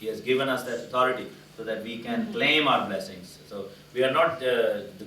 He has given us that authority so that we can claim our blessings. So we are not the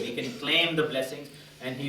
We can claim the blessings and he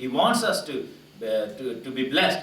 He wants us to be blessed,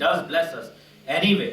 does bless us anyway,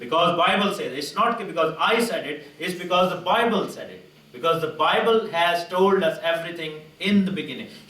because Bible says, it's not because I said it, it's because the Bible said it, because the Bible has told us everything in the beginning.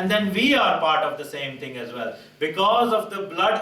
and then we are part of the same thing as well because of the blood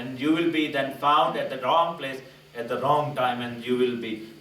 and you will be then found at the wrong place at the wrong time, and you will be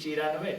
she ran away।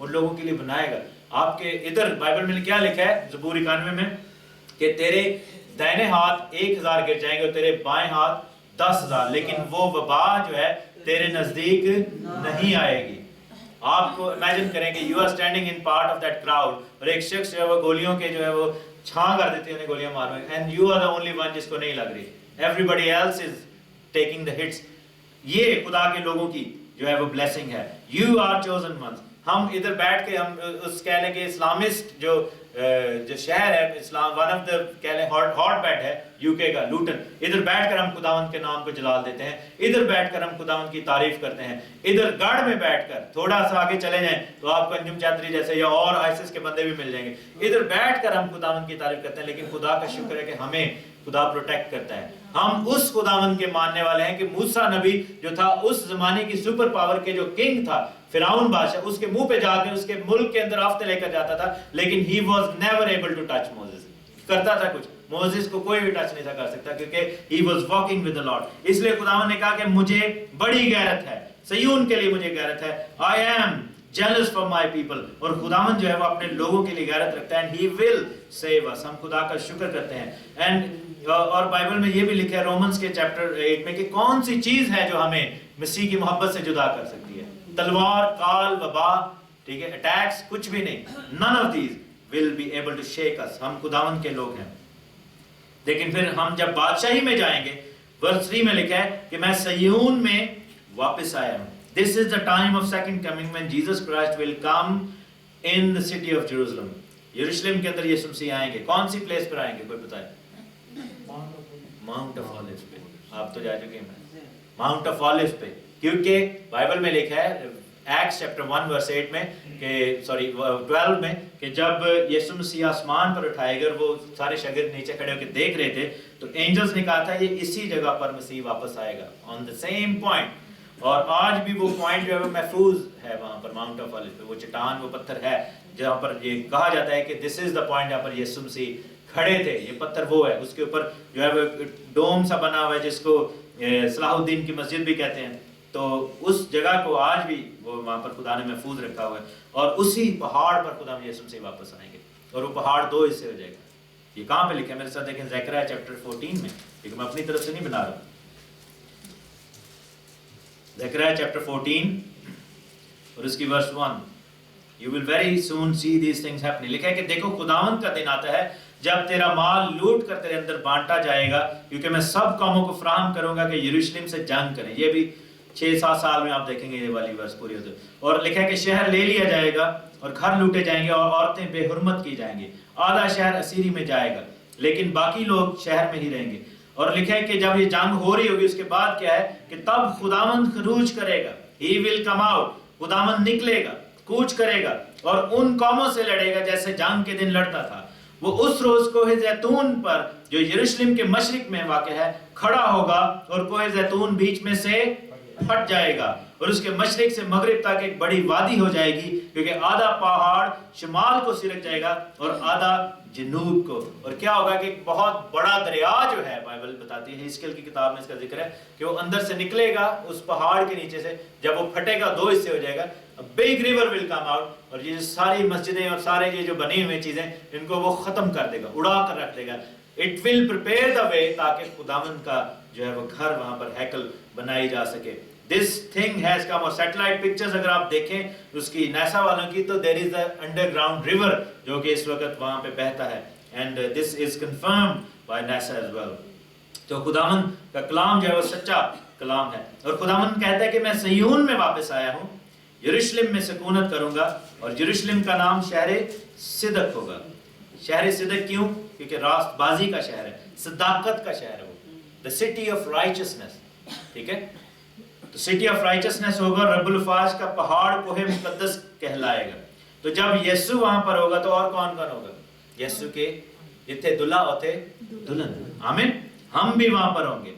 ان لوگوں کے لیے بنائے گا. آپ کے ادھر Bible میں کیا لکھا ہے زبور 91 میں کہ تیرے دائنے ہاتھ 1000 گر جائیں گے اور تیرے بائیں ہاتھ 10,000, لیکن وہ وبا جو ہے تیرے نزدیک نہیں آئے گی. آپ کو امیجن کریں کہ you are standing in part of that crowd, اور ایک شخص جو ہے وہ گولیوں کے جو ہے وہ چھاں کر دیتے ہیں انہیں گولیاں مار میں, and you are the only one جس کو نہیں لگ رہی, everybody else is taking the hits. یہ خدا کے لوگوں کی جو ہے وہ بلیسنگ ہے. You are chosen ones. ہم ادھر بیٹھ کے ہم اس کہہ لیں کہ اسلامسٹ جو شہر ہے اسلام, ون آف دا کہہ لیں ہاٹ بیڈ ہے یو کے کا, لوٹن, ادھر بیٹھ کر ہم خداوند کے نام کو جلال دیتے ہیں, ادھر بیٹھ کر ہم خداوند کی تعریف کرتے ہیں. ادھر گڑھ میں بیٹھ کر تھوڑا سا آگے چلے جائیں تو آپ کو انجم چادری جیسے یا اور آئسس کے بندے بھی مل جائیں گے. ادھر بیٹھ کر ہم خداوند کی تعریف کرتے ہیں, لیکن خدا کا شکر ہے کہ ہمیں خدا پروٹیکٹ کرتا ہے. ہم اس خداوند کے ماننے والے ہیں کہ موسیٰ نبی جو تھا اس زمانے کی سپر پاور کے جو کنگ تھا, فرعون بادشاہ, اس کے منہ پہ جا کے اس کے ملک کے اندر آفتے لے کر جاتا تھا, لیکن he was never able to touch Moses. کرتا تھا کچھ, موزیس کو کوئی بھی ٹچ نہیں تھا کر سکتا کیونکہ he was walking with the Lord. اس لیے خداوند نے کہا کہ مجھے بڑی غیرت ہے, سیون کے لیے مجھے غیرت ہے. I am jealous for my people. اور خداوند جو ہے وہ اپنے لوگوں کے لیے غیرت رکھتا ہے, and he will save us. ہم خدا کا شکر کرتے ہیں. اور بائبل میں یہ بھی لکھا ہے رومنز کے چیپٹر 8 میں کہ کون سی چیز ہے جو ہمیں مسیح کی محبت سے جدا کر سکتی ہے. تلوار, کال, وبا, ٹھیک ہے, اٹیکس, کچھ بھی نہیں. none of these will be able to shake us. ہم خداوند کے لوگ ہیں. لیکن پھر ہم جب بادشاہی میں جائیں گے, ورس 3 میں لکھا ہے کہ میں سیون میں واپس آیا ہوں. This is the time of second coming when Jesus Christ will come in the city of Jerusalem. یروشلم کے اندر یسوع مسیح آئیں گے. کون سی پلیس پر آئیں گے کوئی بتائے؟ ماؤنٹ آف آلیوز پہ. آپ تو جا چکے ہیں ماؤنٹ آف آلیوز پہ, کیونکہ بائبل میں لکھا ہے ایکٹس چیپٹر 1 ورس 8 میں کہ 12 میں کہ جب یسوع مسیح آسمان پر اٹھائے گئے, وہ سارے شاگرد نیچے کھڑے ہو کے دیکھ رہے تھے, تو اینجلز نے کہا تھا یہ اسی جگہ پر مسیح واپس آئے گا, آن دا سیم پوائنٹ. اور آج بھی وہ پوائنٹ جو ہے وہ محفوظ ہے وہاں پر ماؤنٹ آف آلیوز پہ. وہ چٹان, وہ پتھر ہے جہاں پر یہ کہا جاتا ہے کہ دس از دا پوائنٹ جہاں پر یسوع مسیح کھڑے تھے. یہ پتھر وہ ہے, اس کے اوپر جو ہے وہ ڈوم سا بنا ہوا ہے جس کو صلاح الدین کی مسجد بھی کہتے ہیں. تو اس جگہ کو آج بھی وہ وہاں پر خدا نے محفوظ رکھا ہوا ہے, اور اسی پہاڑ پر خدا یسوع مسیح واپس آئیں گے, اور وہ پہاڑ 2 حصے ہو جائے گا. یہ کہاں پہ لکھا ہے میرے ساتھ دیکھیں, زکریا چیپٹر 14 میں, لیکن میں اپنی طرف سے نہیں بنا رہا ہوں. زکریا چیپٹر 14 اور اس کی ورس 1, You will very soon see these things happening. لکھا ہے کہ دیکھو خداوند کا دن آتا ہے جب تیرا مال لوٹ کر تیرے اندر بانٹا جائے گا, کیونکہ میں سب قوموں کو فراہم کروں گا کہ یروشلم سے جنگ کریں. یہ بھی 6-7 سال میں آپ دیکھیں گے یہ والی ورس پوری ہوتی ہے. اور لکھا ہے کہ شہر لے لیا جائے گا اور گھر لوٹے جائیں گے اور عورتیں بے حرمت کی جائیں گی. آدھا شہر اسیری میں جائے گا لیکن باقی لوگ شہر میں ہی رہیں گے. اور لکھا ہے کہ جب یہ جنگ ہو رہی ہوگی اس کے بعد کیا ہے کہ تب خداوند خروج کرے گا. He will come out. خداوند نکلے گا, کوچ کرے گا اور ان قوموں سے لڑے گا جیسے جنگ کے دن لڑتا تھا. وہ اس روز کوہ زیتون پر جو یروشلم کے مشرق میں واقع ہے کھڑا ہوگا, اور کوہ زیتون بیچ میں سے پھٹ جائے گا اور اس کے مشرق سے مغرب تک ایک بڑی وادی ہو جائے گی, کیونکہ آدھا پہاڑ شمال کو سرک جائے گا اور آدھا جنوب کو. اور کیا ہوگا کہ ایک بہت بڑا دریا جو ہے, بائبل بتاتی ہے, حزقیل کی کتاب میں اس کا ذکر ہے کہ وہ اندر سے نکلے گا اس پہاڑ کے نیچے سے. جب وہ پھٹے گا 2 حصے ہو جائے گا, big river will come out, اور یہ ساری مسجدیں اور سارے یہ جو بنی ہوئی چیزیں ان کو وہ ختم کر دے گا, اڑا کر رکھ دے گا. It will prepare the way تاکہ خداوند کا جو ہے وہ گھر وہاں پر ہیکل بنائی جا سکے. This thing has come. اور سیٹلائٹ پکچرز اگر آپ دیکھیں اس کی ناسا والوں کی, تو there is a underground river جو کہ اس وقت وہاں پہ بہتا ہے, and this is confirmed by NASA as well. تو خداوند کا کلام جو ہے وہ سچا کلام ہے. اور خداوند کہتا ہے کہ میں سیون میں واپس آیا ہوں, یروشلم میں سکونت کروں گا, اور یروشلم کا نام شہر صدق ہوگا. شہر صدق کیوں؟ کیونکہ راست بازی کا شہر ہے, صداقت کا شہر ہے وہ, the city of righteousness. ٹھیک ہے, تو سٹی آف رائچسنس ہوگا. رب الفاظ کا پہاڑ کوہ مقدس کہلائے گا. تو جب یسوع وہاں پر ہوگا تو اور کون کون ہوگا؟ یسوع کے جتنے دلہا ہوتے دلہن. آمین. ہم بھی وہاں پر ہوں گے.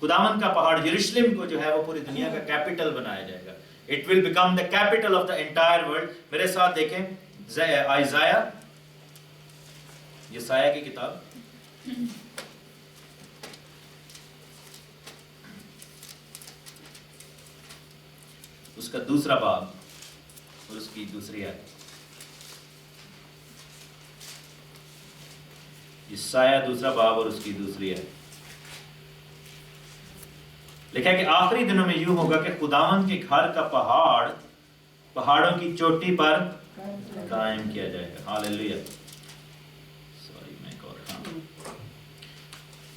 خداوند کا پہاڑ یروشلم کو جو ہے وہ پوری دنیا کا کیپٹل بنایا جائے گا. It will become the capital of the entire world. میرے ساتھ دیکھیں آئزایا, یسایہ کی کتاب, اس کا 2 باب, اور اس کی دوسری آیت. یسایہ دوسرا باب اور اس کی دوسری آیت. لکھا ہے کہ آخری دنوں میں یوں ہوگا کہ خداوند کے گھر کا پہاڑوں کی چوٹی پر قائم کیا جائے گا. ہاللیلویہ.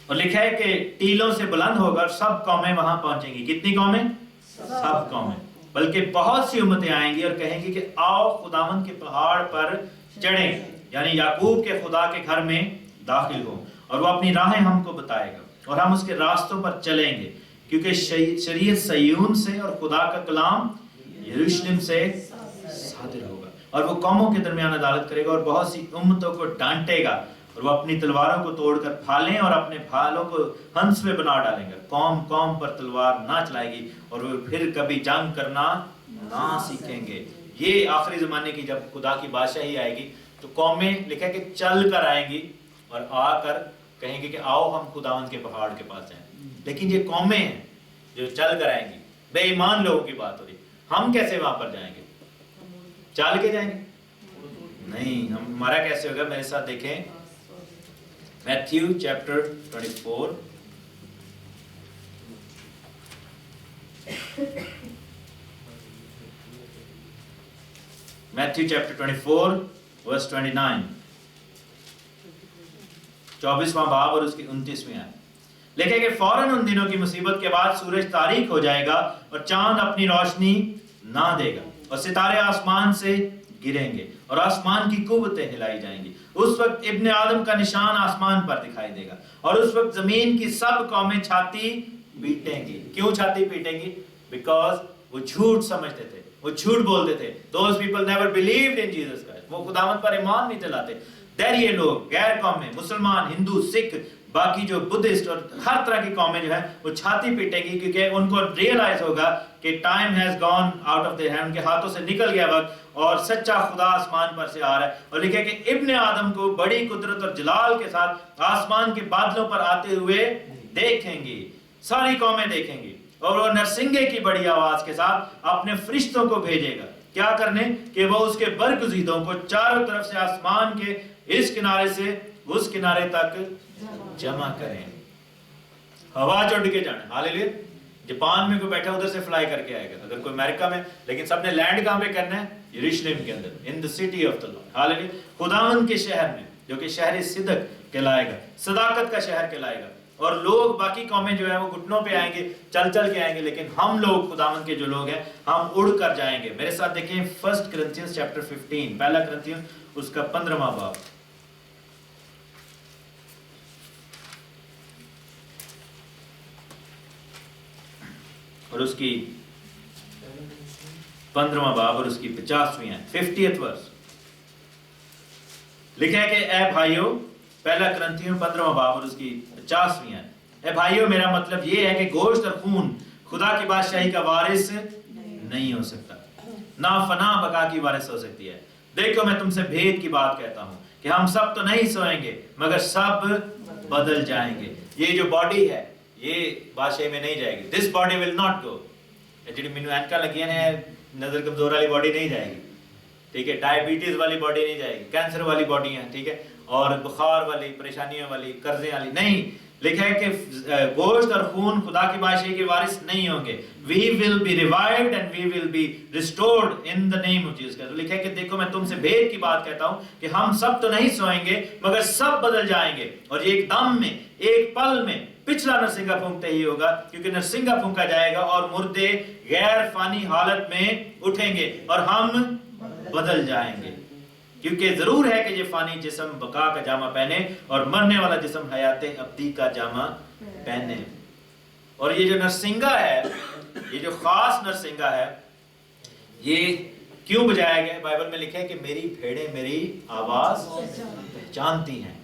اور لکھا ہے کہ ٹیلوں سے بلند ہوگا، سب قومیں وہاں پہنچیں گی. کتنی قومیں؟ سب قومیں. بلکہ بہت سی امتیں آئیں گی اور کہیں گی کہ آؤ خداوند کے پہاڑ پر چڑھیں، یعنی یعقوب کے خدا کے گھر میں داخل ہو، اور وہ اپنی راہیں ہم کو بتائے گا اور ہم اس کے راستوں پر چلیں گے. کیونکہ شریعت صیون سے اور خدا کا کلام یروشلم سے صادر ہوگا، اور وہ قوموں کے درمیان عدالت کرے گا اور بہت سی امتوں کو ڈانٹے گا، اور وہ اپنی تلواروں کو توڑ کر پھالیں اور اپنے بھالوں کو ہنس میں بنا ڈالیں گے. قوم قوم پر تلوار نہ چلائے گی اور وہ پھر کبھی جنگ کرنا نہ سیکھیں گے. یہ آخری زمانے کی جب خدا کی بادشاہی آئے گی تو قومیں لکھا ہے کہ چل کر آئیں گی اور آ کر کہیں گے کہ آؤ ہم خداوند کے پہاڑ کے پاس جائیں. لیکن یہ قومیں ہیں جو چل کر آئیں گی، بے ایمان لوگوں کی بات ہو رہی. ہم کیسے وہاں پر جائیں گے؟ چل کے جائیں گے؟ نہیں. ہمارا کیسے ہوگا؟ میرے ساتھ دیکھیں میتھیو چیپٹر 24. میتھیو چیپٹر 24 ورس 29. 24واں باب اور اس کی 29ویں آیت. لکھے کہ فوراً ان دنوں کی مصیبت کے بعد سورج تاریک ہو جائے گا اور چاند اپنی روشنی نہ دے گا اور ستارے آسمان سے گریں گے اور آسمان کی قوتیں ہلائی جائیں گی. اس وقت ابن آدم کا نشان آسمان پر دکھائی دے گا اور اس وقت زمین کی سب قومیں چھاتی پیٹیں گی. کیوں چھاتی پیٹیں گی؟ بیکاز وہ جھوٹ سمجھتے تھے، وہ جھوٹ بولتے تھے. Those people never believed in Jesus Christ. وہ خداوند پر ایمان نہیں لاتے. یہ لوگ غیر قومیں، مسلمان، ہندو، سکھ، باقی جو بدھسٹ اور ہر طرح کی قومیں جو ہیں وہ چھاتی پیٹیں گی، کیونکہ ان کو ریئلائز ہوگا کہ time has gone out of their hand, ان کے ہاتھوں سے نکل گیا وقت اور سچا خدا آسمان پر سے آ رہا ہے. اور لکھا کہ ابن آدم کو بڑی قدرت اور جلال کے ساتھ آسمان کے بادلوں پر آتے ہوئے دیکھیں گی. ساری قومیں دیکھیں گی اور وہ نرسنگے کی بڑی آواز کے ساتھ اپنے فرشتوں کو بھیجے گا. کیا کرنے؟ کہ وہ اس کے برگزیدوں کو چاروں طرف سے آسمان کے اس کنارے سے اس کنارے تک جمع کریں. ہوا چڑھ کے جانا. ہاللیلویا. جاپان میں کوئی بیٹھا ادھر سے فلائی کر کے آئے گا، اگر کوئی امریکہ میں، لیکن سب نے لینڈ کہاں پہ کرنا ہے؟ یروشلم کے اندر، ان دی سٹی آف دی لارڈ. ہاللیلویا. خداوند کے شہر میں، جو کہ شہر صدق کہلائے گا، صداقت کا شہر کہلائے گا. اور لوگ باقی قومیں جو ہیں وہ گھٹنوں پہ آئیں گے، چل چل کے آئیں گے، لیکن ہم لوگ خداوند کے جو لوگ ہیں ہم اڑ کر جائیں گے. میرے ساتھ دیکھیں 1 کرنتھیانس چیپٹر 15، پہلا کرنتھیانس اس کا 15واں باب اور اس کی 15واں باب اور اس کی 50ویں آیت. 50th ورس لکھا ہے کہ اے بھائیو، پہلا کرنتھیوں 15واں باب اور اس کی 50ویں آیت. اے بھائیو، میرا مطلب یہ ہے کہ گوشت اور خون خدا کی بادشاہی کا وارث نہیں ہو سکتا، نہ فنا بقا کی وارث ہو سکتی ہے. دیکھو میں تم سے بھید کی بات کہتا ہوں کہ ہم سب تو نہیں سوئیں گے مگر سب بدل جائیں گے. یہ جو باڈی ہے یہ بادشاہی میں نہیں جائے گی. This body will not go. جی مینو اینکا لگی ہیں، نظر کمزور والی باڈی نہیں جائے گی، ٹھیک ہے. ڈائبٹیز والی باڈی نہیں جائے گی، کینسر والی باڈی ہیں، ٹھیک ہے، اور بخار والی، پریشانیوں والی، قرضے والی نہیں. لکھا ہے کہ گوشت اور خون خدا کی بادشاہی کے وارث نہیں ہوں گے. We will be revived and we will be restored in the name of Jesus. لکھا ہے کہ دیکھو میں تم سے بھید کی بات کہتا ہوں کہ ہم سب تو نہیں سوئیں گے مگر سب بدل جائیں گے. اور یہ ایک دم میں، ایک پل میں، پچھلا نرسنگا پھونکتے ہی ہوگا، کیونکہ نرسنگا پھونکا جائے گا اور مردے غیر فانی حالت میں اٹھیں گے اور ہم بدل جائیں گے. کیونکہ ضرور ہے کہ یہ فانی جسم بقا کا جامہ پہنے اور مرنے والا جسم حیات ابدی کا جامع پہنے. اور یہ جو نرسنگا ہے، یہ جو خاص نرسنگا ہے، یہ کیوں بجایا گیا؟ بائبل میں لکھا ہے کہ میری بھیڑیں میری آواز پہچانتی ہیں.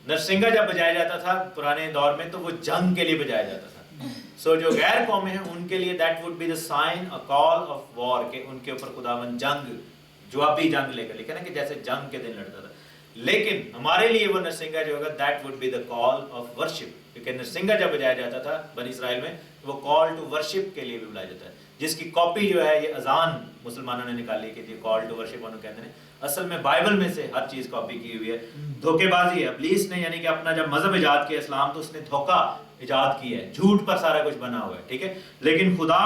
نرسنگا جب بجایا جاتا تھا پرانے دور میں تو وہ جنگ کے لیے بجایا جاتا تھا. جو غیر قومیں ہیں ان کے لیے that would be the sign, a call of war، کہ ان کے اوپر خداوند جنگ، جوابی جنگ لے کر، لکھا نا کہ جیسے جنگ کے دن لڑتا تھا. لیکن ہمارے لیے وہ نرسنگا جو ہوگا that would be the call of worship، کیونکہ نرسنگا جب بجایا جاتا تھا بنی اسرائیل میں وہ call to worship کے لیے بھی بلایا جاتا ہے. جس کی کاپی جو ہے یہ اذان مسلمانوں نے نکالی کہ یہ کال ٹو ورشپ انہوں کہتے ہیں، اصل میں بائبل میں سے ہر چیز کاپی کی ہوئی ہے. دھوکے بازی ہے. ابلیس نے یعنی کہ اپنا جب مذہب ایجاد کیا اسلام، تو اس نے دھوکا ایجاد کیا ہے، جھوٹ پر سارا کچھ بنا ہوا ہے. ٹھیک ہے، لیکن خدا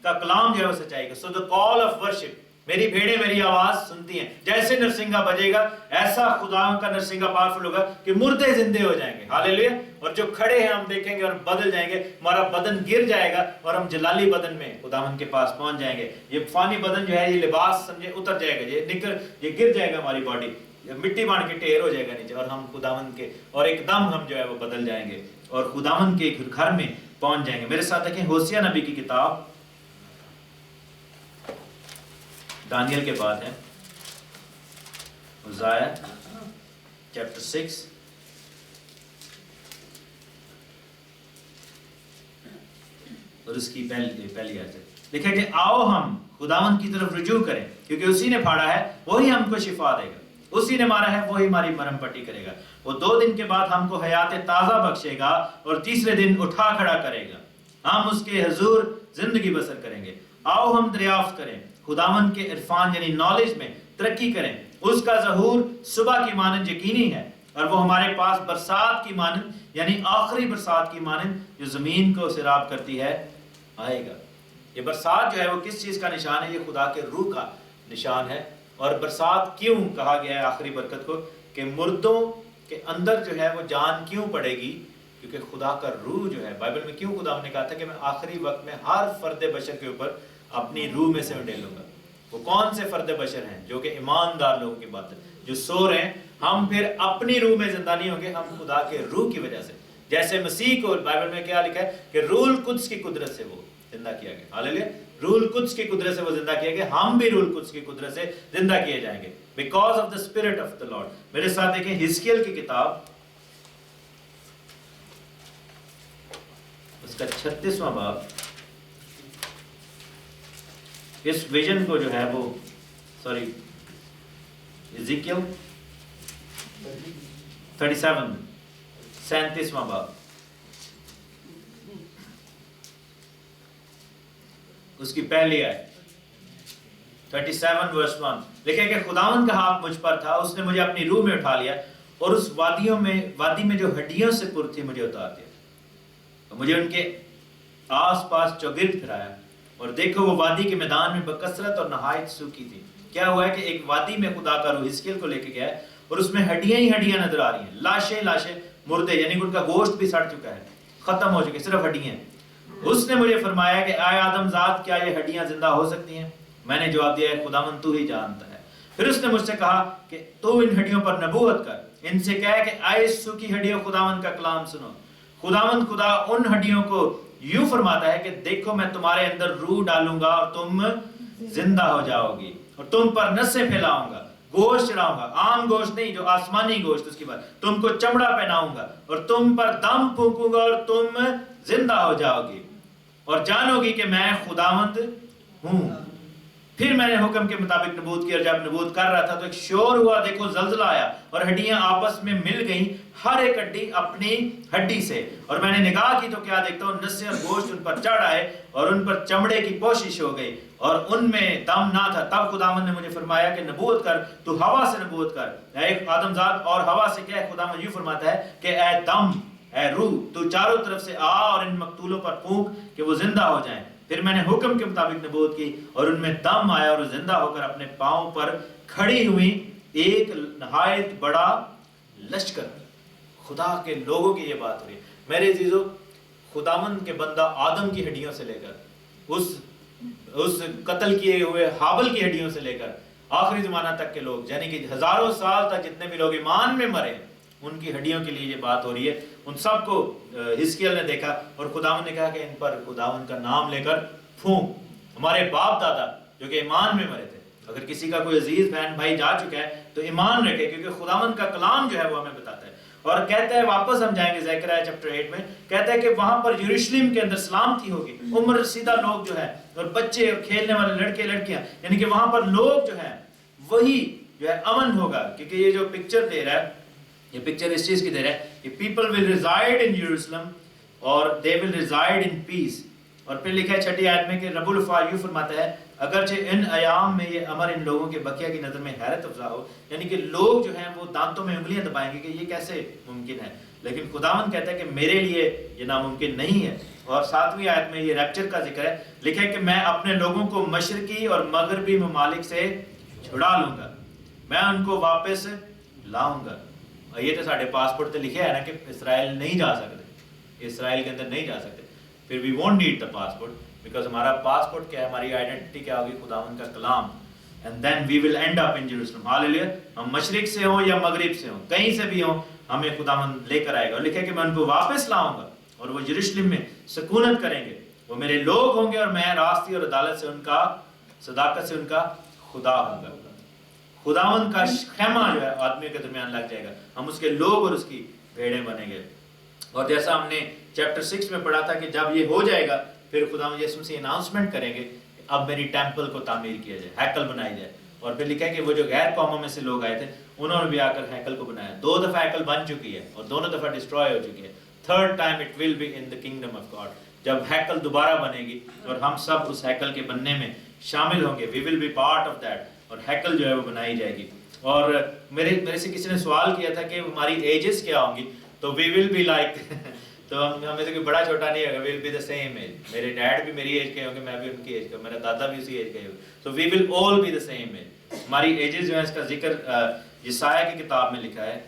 کا کلام جو ہے وہ سچائی کا. سو دا کال آف ورشپ، میری بھیڑیں میری آواز سنتی ہیں. جیسے نرسنگا بجے گا ایسا خدا کا نرسنگا پاورفل ہوگا کہ مردے زندے ہو جائیں گے. ہاللیلویا. اور جو کھڑے ہیں ہم دیکھیں گے اور بدل جائیں گے، ہمارا بدن گر جائے گا اور ہم جلالی بدن میں خداوند کے پاس پہنچ جائیں گے. یہ فانی بدن جو ہے یہ لباس سمجھے اتر جائے گا، یہ گر جائے گا، ہماری باڈی مٹی بان کے ٹھیک ہو جائے گا نیچے، اور ہم خداوند کے اور ایک دم ہم جو ہے وہ بدل جائیں گے اور خداوند کے گھر میں پہنچ جائیں گے. میرے ساتھ دیکھیں ہوسیہ نبی کی کتاب، دانیل کے بعد ہے ہوزائیا چیپٹر 6 اور اس کی پہلی آیت ہے. لکھا کہ آؤ ہم خداوند کی طرف رجوع کریں، کیونکہ اسی نے پھاڑا ہے وہی ہم کو شفا دے گا، اسی نے مارا ہے وہی ہماری مرہم پٹی کرے گا. وہ 2 دن کے بعد ہم کو حیات تازہ بخشے گا اور تیسرے دن اٹھا کھڑا کرے گا. ہم اس کے حضور زندگی بسر کریں گے. آؤ ہم دریافت کریں، خداوند کے عرفان یعنی نالج میں ترقی کریں. اس کا ظہور صبح کی مانند یقینی ہے، اور وہ ہمارے پاس برسات کی مانند یعنی آخری برسات کی مانند جو زمین کو سیراب کرتی ہے آئے گا. یہ برسات جو ہے وہ کس چیز کا نشان ہے؟ یہ خدا کے روح کا نشان ہے. اور برسات کیوں کہا گیا ہے آخری برکت کو؟ کہ مردوں کے اندر جو ہے وہ جان کیوں پڑے گی؟ کیونکہ خدا کا روح جو ہے، بائبل میں کیوں خدا نے کہا تھا کہ میں آخری وقت میں ہر فرد بشر کے اوپر اپنی روح میں سے ڈالوں گا. وہ کون سے فرد بشر ہیں؟ جو کہ ایماندار لوگوں کی بات ہے، جو سو رہے ہیں. ہم پھر اپنی روح میں زندہ نہیں ہوں گے، ہم خدا کے روح کی وجہ سے. جیسے مسیح کو بائبل میں کیا لکھا ہے کہ روح القدس کی قدرت سے وہ زندہ کیا گیا. ہاللیلویا. روح القدس کی قدرت سے وہ زندہ کیا گیا. ہم بھی روح القدس کی قدرت سے زندہ کیے جائیں گے because of the spirit of the lord. میرے ساتھ دیکھیں حزقیل کی کتاب، اس کا 36واں باب. اس ویژن کو جو ہے وہ ایزیکیل 37واں باب، اس کی پہلی آیت 37 ورس 1 لکھے کہ خداوند کا ہاتھ مجھ پر تھا، اس نے مجھے اپنی روح میں اٹھا لیا اور اس وادی میں جو ہڈیوں سے پر تھی مجھے اتار دیا. مجھے ان کے آس پاس چوگرد پھرایا، اور دیکھو وہ وادی کے میدان میں بکثرت اور نہایت سوکھی تھی. کیا ہوا ہے کہ ایک وادی میں خدا کا روح حزقیل کو لے کے گیا ہے اور اس میں ہڈیاں ہی ہڈیاں نظر آ رہی ہیں، لاشیں مردے، یعنی ان کا گوشت بھی سڑ چکا ہے، ختم ہو چکے، صرف ہڈیاں. اس نے مجھے فرمایا کہ اے آدم ذات، کیا یہ ہڈیاں زندہ ہو سکتی ہیں؟ میں نے جواب دیا ہے خداوند تو ہی جانتا ہے. پھر اس نے مجھ سے کہا کہ تو ان ہڈیوں پر نبوت کر، ان سے کہہ کہ اے سوکھی ہڈیوں خداوند کا کلام سنو. خداوند خدا ان ہڈیوں کو یوں فرماتا ہے کہ دیکھو میں تمہارے اندر روح ڈالوں گا اور تم زندہ ہو جاؤ گی، اور تم پر نسیں پھیلاؤں گا، گوشت چڑھاؤں گا، عام گوشت نہیں جو آسمانی گوشت. اس کی بات، تم کو چمڑا پہناؤں گا اور تم پر دم پھونکوں گا اور تم زندہ ہو جاؤ گی اور جانو گی کہ میں خداوند ہوں. پھر میں نے حکم کے مطابق نبوت کی، اور جب نبوت کر رہا تھا تو ایک شور ہوا، دیکھو زلزلہ آیا اور ہڈیاں آپس میں مل گئیں، ہر ایک ہڈی اپنی ہڈی سے. اور میں نے نگاہ کی تو کیا دیکھتا ہوں، نسیں اور گوشت ان پر چڑھ آئے اور ان پر چمڑے کی پوشش ہو گئی اور ان میں دم نہ تھا. تب خداوند نے مجھے فرمایا کہ نبوت کر، تو ہوا سے نبوت کر، اے آدم ذات، اور ہوا سے کہہ. خداوند یوں فرماتا ہے کہ اے دم، اے روح، تو چاروں طرف سے آ اور ان مقتولوں پر پھونک کہ وہ زندہ ہو جائیں. پھر میں نے حکم کے مطابق نبوت کی اور ان میں دم آیا اور وہ زندہ ہو کر اپنے پاؤں پر کھڑی ہوئی، ایک نہایت بڑا لشکر. خدا کے لوگوں کی یہ بات ہو رہی ہے میرے عزیزو. خداوند کے بندہ آدم کی ہڈیوں سے لے کر اس قتل کیے ہوئے حابل کی ہڈیوں سے لے کر آخری زمانہ تک کے لوگ، یعنی کہ ہزاروں سال تک جتنے بھی لوگ ایمان میں مرے، ان کی ہڈیوں کے لیے یہ بات ہو رہی ہے. ان سب کو حزقیل نے دیکھا اور خداوند نے کہا کہ ان پر خداوند کا نام لے کر پھونک. ہمارے باپ دادا جو کہ ایمان میں مرے تھے، اگر کسی کا کوئی عزیز بہن بھائی جا چکا ہے تو ایمان رکھے، کیونکہ خداوند کا کلام جو ہے وہ ہمیں بتاتا ہے. اور کہتا ہے، واپس ہم جائیں گے زکریا چیپٹر 8 میں، کہتا ہے کہ وہاں پر یروشلم کے اندر سلامتی ہوگی. عمر رسیدہ لوگ جو ہیں اور بچے اور کھیلنے والے لڑکے لڑکیاں، یعنی کہ وہاں پر لوگ جو ہیں وہی جو ہے امن ہوگا. کیونکہ یہ جو پکچر دے رہا ہے، یہ پکچر اس چیز کی دے رہا ہے کہ پیپل ول ریزائڈ ان یروشلم اور دے ول ریزائڈ ان پیس. اور پھر لکھا ہے 6 آیت میں کہ رب الفا یوں فرماتا ہے اگرچہ ان ایام میں یہ امر ان لوگوں کے بقیہ کی نظر میں حیرت افزا ہو، یعنی کہ لوگ جو ہیں وہ دانتوں میں انگلیاں دبائیں گے کہ یہ کیسے ممکن ہے، لیکن خداوند کہتا ہے کہ میرے لیے یہ ناممکن نہیں ہے۔ اور 7ویں آیت میں یہ ریپچر کا ذکر ہے، لکھا ہے کہ میں اپنے لوگوں کو مشرقی اور مغربی ممالک سے چھڑا لوں گا، میں ان کو واپس لاؤں گا۔ اور یہ تو ساڑھے پاسپورٹ تے لکھا ہے نا کہ اسرائیل نہیں جا سکتے، اسرائیل کے اندر نہیں جا سکتے، پھر we won't need the passport because ہمارا پاسپورٹ کیا ہے، ہماری آئیڈینٹی کیا ہوگی، خداوند کا کلام، and then we will end up in Jerusalem. Hallelujah, ہم مشرق سے ہوں یا مغرب سے ہوں، کہیں سے بھی ہوں، ہمیں خداوند لے کر آئے گا۔ اور لکھا ہے کہ میں ان کو واپس لاؤں گا اور وہ یروشلم میں سکونت کریں گے، وہ میرے لوگ ہوں گے اور میں راستی اور عدالت سے ان کا، صداقت سے ان کا خدا ہوں گا۔ خداوند کا خیمہ جو ہے آدمیوں کے درمیان لگ جائے گا، ہم اس کے لوگ اور اس کی بھیڑیں بنیں گے۔ اور جیسا ہم نے چیپٹر 6 میں پڑھا تھا کہ جب یہ ہو جائے گا پھر خداوند یسوع مسیح اناؤنسمنٹ کریں گے کہ اب میری ٹیمپل کو تعمیر کیا جائے، ہیکل بنائی جائے۔ اور پھر لکھا ہے کہ وہ جو غیر قوموں میں سے لوگ آئے تھے انہوں نے بھی آ کر ہیکل کو بنایا، 2 دفعہ ہیکل بن چکی ہے اور دونوں دفعہ ڈسٹروائے ہو چکی ہے۔ Third time it will be in the kingdom of God, جب ہیکل دوبارہ بنے گی اور ہم سب اس ہیکل کے بننے میں شامل ہوں گے، we will be part of that, اور ہیکل جو ہے وہ بنائی جائے گی۔ اور میرے سے کسی نے سوال کیا تھا کہ ہماری ایجز کیا ہوں گی، تو وی ول بی لائک تو ہمیں تو کوئی بڑا چھوٹا نہیں ہوگا، we will be the same age, میرے ڈیڈ بھی میری ایج کے ہوں گے، میں بھی ان کی ایج کا، میرا دادا بھی اسی ایج کا ہی ہوگا، تو we will all be the same age. ہماری ایجز جو ہے اس کا ذکر یسایہ کی کتاب میں لکھا ہے،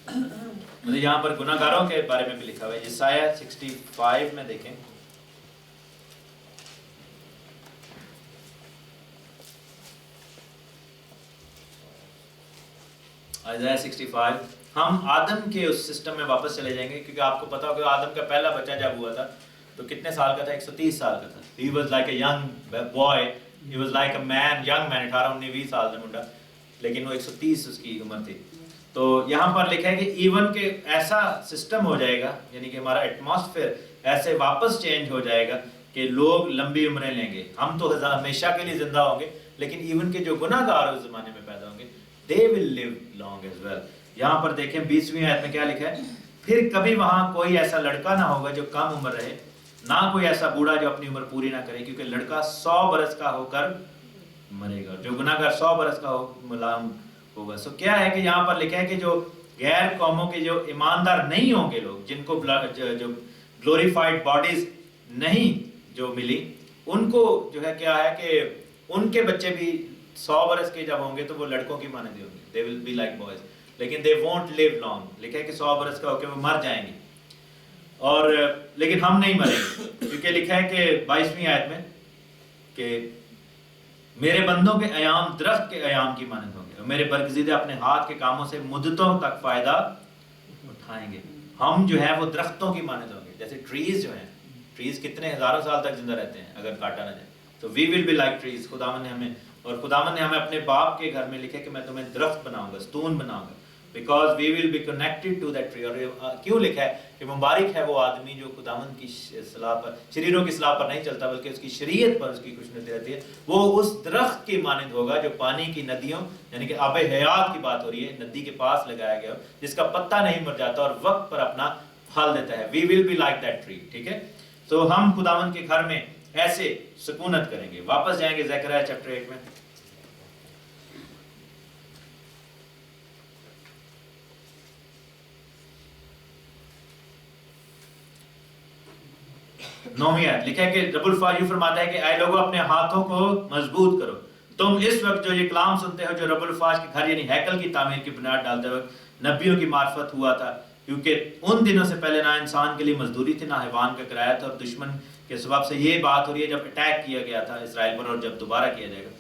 مطلب یہاں پر گناہ گاروں کے بارے میں بھی لکھا ہوا ہے۔ یسایہ 65 میں دیکھیں، آئزایہ 65، ہم آدم کے اس سسٹم میں واپس چلے جائیں گے، کیونکہ آپ کو پتا ہوگا آدم کا پہلا بچہ جب ہوا تھا تو کتنے سال کا تھا، 130 سال کا تھا۔ He was like a young boy, he was like a man, young man، 18-19-20 سال کا منڈا، لیکن وہ 130 اس کی عمر تھی۔ تو یہاں پر لکھا ہے کہ ایون کہ ایسا سسٹم ہو جائے گا، یعنی کہ ہمارا ایٹماسفیئر ایسے واپس چینج ہو جائے گا کہ لوگ لمبی عمریں لیں گے، ہم تو ہمیشہ کے لیے زندہ ہوں گے، لیکن ایون کہ جو گناہ گار اس زمانے میں پیدا ہوں گے they will live long as well۔ یہاں پر دیکھیں 20ویں آیت میں کیا لکھا ہے، پھر کبھی وہاں کوئی ایسا لڑکا نہ ہوگا جو کم عمر رہے، نہ کوئی ایسا بوڑھا جو اپنی عمر پوری نہ کرے، کیونکہ لڑکا 100 برس کا ہو کر مرے گا، جو گناہ گار 100 برس کا ملام ہوگا۔ سو کیا ہے کہ یہاں پر لکھا ہے کہ جو غیر قوموں کے جو ایماندار نہیں ہوں گے لوگ، جن کو جو گلوریفائڈ باڈیز نہیں جو ملی، ان کو جو ہے کیا ہے کہ ان کے بچے بھی 100 برس کے جب ہوں گے تو وہ لڑکوں کی مانند ہوں گے، they will be like boys، لیکن they won't live long۔ لکھا ہے کہ 100 برس کا ہو کے وہ مر جائیں گے، اور لیکن ہم نہیں مریں گے، کیونکہ لکھا ہے کہ 22ویں آیت میں کہ میرے بندوں کے ایام درخت کے ایام کی مانند ہوں گے، اور میرے برگزیدے اپنے ہاتھ کے کاموں سے مدتوں تک فائدہ اٹھائیں گے۔ ہم جو ہے وہ درختوں کی مانند ہوں گے، جیسے ٹریز جو ہیں، ٹریز کتنے ہزاروں سال تک زندہ رہتے ہیں اگر کاٹا نہ جائے، تو we will be like trees. خداوند نے ہمیں، اور خداوند نے ہمیں اپنے باپ کے گھر میں لکھا کہ میں تمہیں درخت بناؤں گا، ستون بناؤں گا، because we will be connected to that tree. اور کیوں لکھا ہے کہ مبارک ہے وہ آدمی جو خداوند کی صلاح پر، شریروں کی صلاح پر نہیں چلتا بلکہ اس کی شریعت پر اس کی خوشنودی رہتی ہے، وہ اس درخت کی مانند ہوگا جو پانی کی ندیوں، یعنی کہ آب حیات کی بات ہو رہی ہے، ندی کے پاس لگایا گیا ہو، جس کا پتا نہیں مر جاتا اور وقت پر اپنا پھل دیتا ہے۔ We will be like that tree, ٹھیک ہے۔ تو ہم خداوند کے گھر میں ایسے سکونت کریں گے۔ واپس جائیں گے زکریا چیپٹر 8 میں، 9ویں آیت لکھا ہے کہ رب الفا یوں فرماتا ہے کہ اے لوگوں اپنے ہاتھوں کو مضبوط کرو، تم اس وقت جو یہ کلام سنتے ہو جو رب الفاظ کے گھر یعنی ہیکل کی تعمیر کی بنیاد ڈالتے وقت نبیوں کی معرفت ہوا تھا، کیونکہ ان دنوں سے پہلے نہ انسان کے لیے مزدوری تھی نہ حیوان کا کرایہ تھا، اور دشمن کے سبب سے یہ بات ہو رہی ہے جب اٹیک کیا گیا تھا اسرائیل پر اور جب دوبارہ کیا جائے گا۔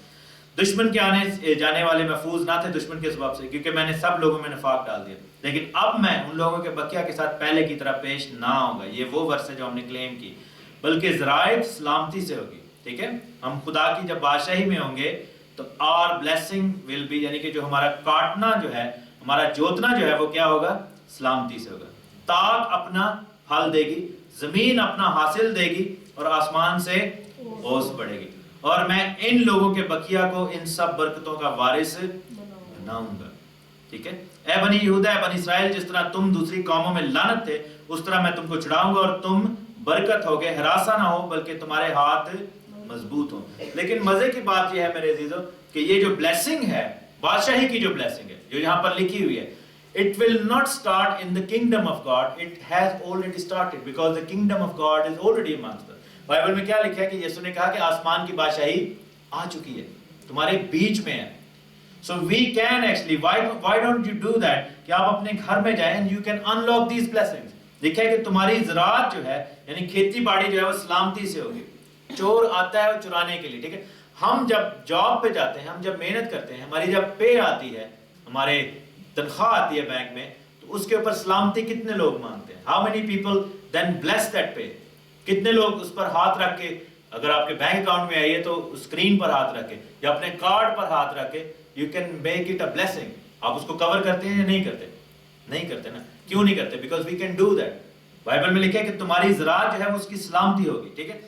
دشمن کے آنے جانے والے محفوظ نہ تھے دشمن کے سبب سے، کیونکہ میں نے سب لوگوں میں نفاق ڈال دیا، لیکن اب میں ان لوگوں کے بقیہ کے ساتھ پہلے کی طرح پیش نہ ہوں گا۔ یہ وہ ورث ہے جو ہم نے کلیم کی، بلکہ ذرائع سلامتی سے ہوگی، ٹھیک ہے۔ ہم خدا کی جب بادشاہی میں ہوں گے تو our blessing will be، یعنی کہ جو ہمارا کاٹنا جو ہے، ہمارا جوتنا جو ہے وہ کیا ہوگا؟ سلامتی سے ہوگا۔ تاک اپنا پھل دے گی، زمین اپنا حاصل دے گی، اور آسمان سے اوس بڑھے گی، اور میں ان لوگوں کے بقیہ کو ان سب برکتوں کا وارث بناؤں گا، ٹھیک ہے۔ اے بنی یہودا، اے بنی اسرائیل، جس طرح تم دوسری قوموں میں لعنت تھے اس طرح میں تم کو چھڑاؤں گا اور تم برکت ہوگے، ہراساں نہ ہو بلکہ تمہارے ہاتھ مضبوط ہوں. لیکن مزے کی بات یہ ہے میرے عزیزو کہ یہ جو بلیسنگ ہے، بادشاہی کی جو بلیسنگ ہے جو یہاں پر لکھی ہوئی ہے، it will not start in the kingdom of God, it has already started because the kingdom of God is already amongst us. Bible میں کیا لکھا ہے کہ یسوع نے کہا کہ آسمان کی بادشاہی آ چکی ہے، تمہارے بیچ میں ہے. So we can actually, why don't you do that کہ آپ اپنے گھر میں جائیں and you can unlock these blessings. لکھا ہے کہ تمہاری زراعت جو ہے یعنی کھیتی باڑی جو ہے وہ سلامتی سے ہوگی. چور آتا ہے وہ چرانے کے لیے، ٹھیک ہے. ہم جب جاب پہ جاتے ہیں، ہم جب محنت کرتے ہیں، ہماری جب پے آتی ہے، ہمارے تنخواہ آتی ہے بینک میں، تو اس کے اوپر سلامتی کتنے لوگ مانگتے ہیں؟ How many people then bless that pay؟ کتنے لوگ اس پر ہاتھ رکھ کے، اگر آپ کے بینک اکاؤنٹ میں آئیے تو اسکرین پر ہاتھ رکھ کے یا اپنے کارڈ پر ہاتھ رکھ کے you can make it a blessing. آپ اس کو کور کرتے ہیں یا نہیں کرتے؟ نہیں کرتے نا. کیوں نہیں کرتے؟ Because we can do that. Bible میں لکھا ہے کہ تمہاری زراعت جو ہے اس کی سلامتی ہوگی، ٹھیک ہے.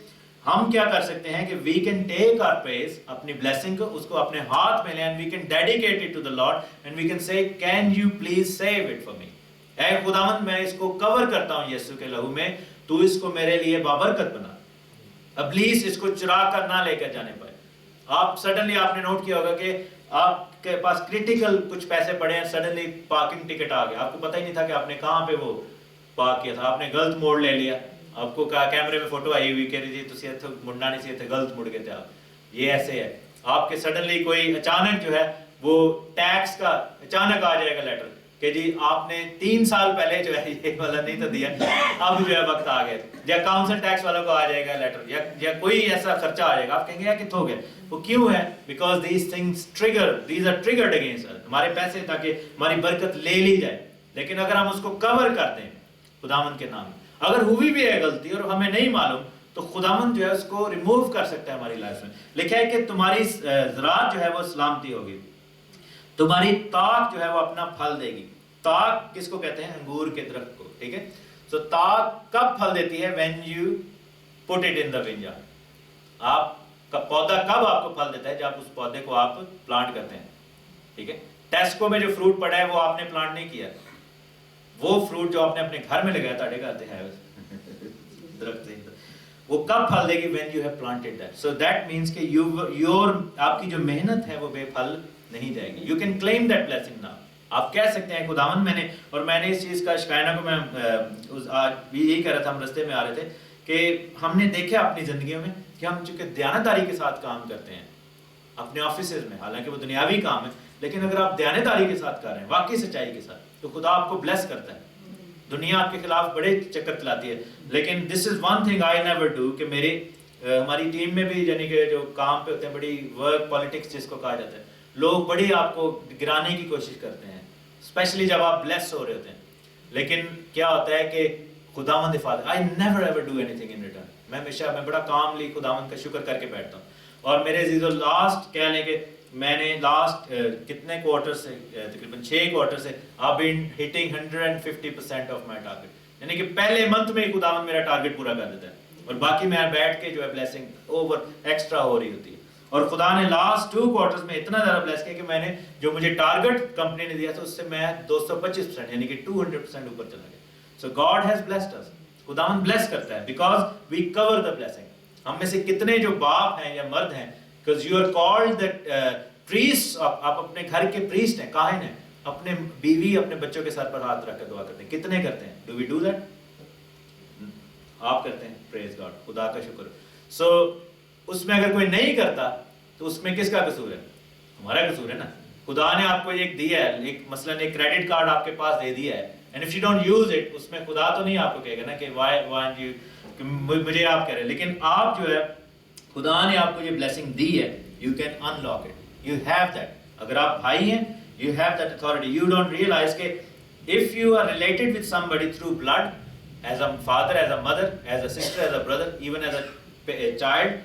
ہم کیا کر سکتے ہیں کہ we can take our praise، اپنی blessing کو، اس کو اپنے ہاتھ میں لیں and we can dedicate it to the Lord and we can say can you please save it for me. اے خداوند میں اس کو کور کرتا ہوں یسوع کے لہو میں، تو اس کو میرے لیے بابرکت بنا. ابلیس اس کو چرا کر نہ لے کر جانے پائے. آپ سڈنلی آپ نے نوٹ کیا ہوگا کہ آپ کے پاس کریٹیکل کچھ پیسے پڑے ہیں، سڈنلی پارکنگ ٹکٹ آ گیا، آپ کو پتہ ہی نہیں تھا کہ آپ نے کہاں پہ وہ پارک کیا تھا، آپ نے غلط موڑ لے لیا، آپ کو کہا کیمرے میں فوٹو آئی ہوئی کہ جی تسی ایتھے مڑنا نہیں سی، ایتھے غلط مڑ گئے تھے آپ. یہ ایسے ہے، آپ کے سڈنلی کوئی اچانک جو ہے وہ ٹیکس کا اچانک آ جائے گا لیٹر کہ جی آپ نے 3 سال پہلے جو ہے یہ والا نہیں تو دیا، اب جو ہے وقت آ گیا. یا کاؤنسل ٹیکس والوں کو آ جائے گا لیٹر، یا کوئی ایسا خرچہ آ جائے گا، آپ کہیں گے یار کتوں ہو گیا. وہ کیوں ہے؟ Because these things these are triggered against us, ہمارے پیسے تاکہ ہماری برکت لے لی جائے. لیکن اگر ہم اس کو کور کر دیں خداوند کے نام، اگر ہوئی بھی ہے غلطی اور ہمیں نہیں معلوم، تو خداوند جو ہے اس کو ریموو کر سکتا ہے ہماری لائف میں. لکھا ہے کہ تمہاری زراعت جو ہے وہ سلامتی ہوگی، تمہاری تاک جو ہے وہ اپنا پھل دے گی. تاک کس کو کہتے ہیں؟ انگور کے درخت کو، ٹھیک ہے. سو تاک کب پھل دیتی ہے؟ when you put it in the vineyard. آپ کا پودا کب آپ کو پھل دیتا ہے؟ جب اس پودے کو آپ پلانٹ کرتے ہیں، ٹھیک ہے. ٹیسکو میں جو فروٹ پڑا ہے وہ آپ نے پلانٹ نہیں کیا، وہ فروٹ جو آپ نے اپنے گھر میں لگایا تھا کہتے ہیں درخت، وہ کب پھل دے گی؟ when you have planted that. So that means کہ آپ کی جو محنت ہے وہ بے پھل نہیں جائے گی. You can claim that blessing now. آپ کہہ سکتے ہیں خداوند میں نے اس چیز کا شکائنہ کو میں آج بھی یہی کہہ رہا تھا، ہم رستے میں آ رہے تھے کہ ہم نے دیکھا اپنی زندگیوں میں کہ ہم چونکہ دیانتداری کے ساتھ کام کرتے ہیں اپنے آفیسز میں، حالانکہ وہ دنیاوی کام ہے، لیکن اگر آپ دیانتداری کے ساتھ کر رہے ہیں، واقعی سچائی کے ساتھ، تو خدا آپ کو بلیس کرتا ہے. دنیا آپ کے خلاف بڑے چکر چلاتی ہے، لیکن this is one thing I never do کہ ہماری ٹیم میں بھی یعنی کہ جو کام پہ ہوتے ہیں، بڑی ورک پالیٹکس جس کو کہا جاتا ہے، لوگ بڑی آپ کو گرانے کی کوشش کرتے ہیں، اسپیشلی جب آپ بلیس ہو رہے ہوتے ہیں. لیکن کیا ہوتا ہے کہ خداوند حفاظت، I never ever do any thing in return. میں بڑا کاملی خداوند کا شکر کر کے بیٹھتا ہوں. اور میرے عزیزو لاسٹ کہہ لیں کہ میں نے لاسٹ کتنے کوارٹر سے، تقریباً 6 کوارٹر سے I've been hitting 150% of my target. یعنی کہ پہلے منتھ میں خداوند میرا ٹارگٹ پورا کر دیتا ہے، اور باقی میں بیٹھ کے جو ہے بلیسنگ اوور ایکسٹرا ہو رہی ہوتی ہے. اور خدا نے لاسٹ 2 کوارٹرز میں اتنا زیادہ بلیس کیا کہ میں نے جو مجھے ٹارگٹ کمپنی نے دیا تھا اس سے میں 225% یعنی کہ 200% اوپر چلا گیا. سو گاڈ ہیز بلیسڈ اس. خداوند بلیس کرتا ہے because we cover the blessing. ہم میں سے کتنے جو باپ ہیں یا مرد ہیں، because you are called the priests، آپ اپنے گھر کے پریسٹ ہیں، کاہن ہیں، اپنے بیوی اپنے بچوں کے سر پر ہاتھ رکھ کر دعا کرتے ہیں. کتنے کرتے ہیں؟ Do we do that? آپ کرتے ہیں. پریز گاڈ، خدا کا شکر. سو اس میں اگر کوئی نہیں کرتا تو اس میں کس کا قصور ہے؟ ہمارا قصور ہے نا. خدا نے آپ کو ایک دیا ہے، مثلاً ایک کریڈٹ کارڈ آپ کے پاس دے دیا ہے، and if you don't use it, اس میں خدا تو نہیں آپ کو کہے گا نا کہ وائی مجھے آپ کہہ رہے ہیں، لیکن آپ جو ہے خدا نے آپ کو یہ بلیسنگ دی ہے. You can unlock it, you have that. اگر آپ بھائی ہیں، you have that authority. You don't realise کہ if you are related with somebody through blood, as a father, as a mother, as a sister, as a brother, even as a child,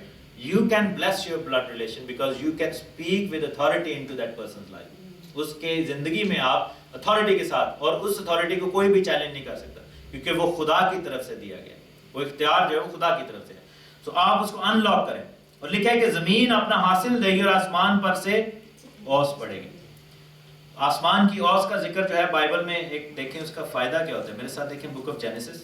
you can bless your blood relation because you can speak with authority into that person's life. اس کے زندگی میں آپ authority کے ساتھ، اور اس authority کو کوئی بھی چیلنج نہیں کر سکتا کیونکہ وہ خدا کی طرف سے دیا گیا، وہ اختیار جو ہے وہ خدا کی طرف سے ہے. تو آپ اس کو ان لاک کریں. اور لکھا ہے کہ زمین اپنا حاصل دے گی اور آسمان پر سے اوس پڑے گی. آسمان کی اوس کا ذکر جو ہے بائبل میں ایک دیکھیں اس کا فائدہ کیا ہوتا ہے. میرے ساتھ دیکھیں book of Genesis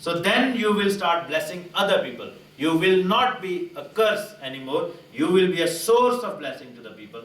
So then you will start blessing other people. You will not be a curse anymore. You will be a source of blessing to the people.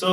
So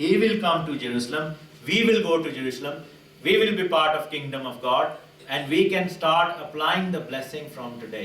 He will come to Jerusalem. We will go to Jerusalem. We will be part of kingdom of God, and we can start applying the blessing from today.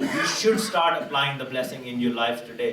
You should start applying the blessing in your life today.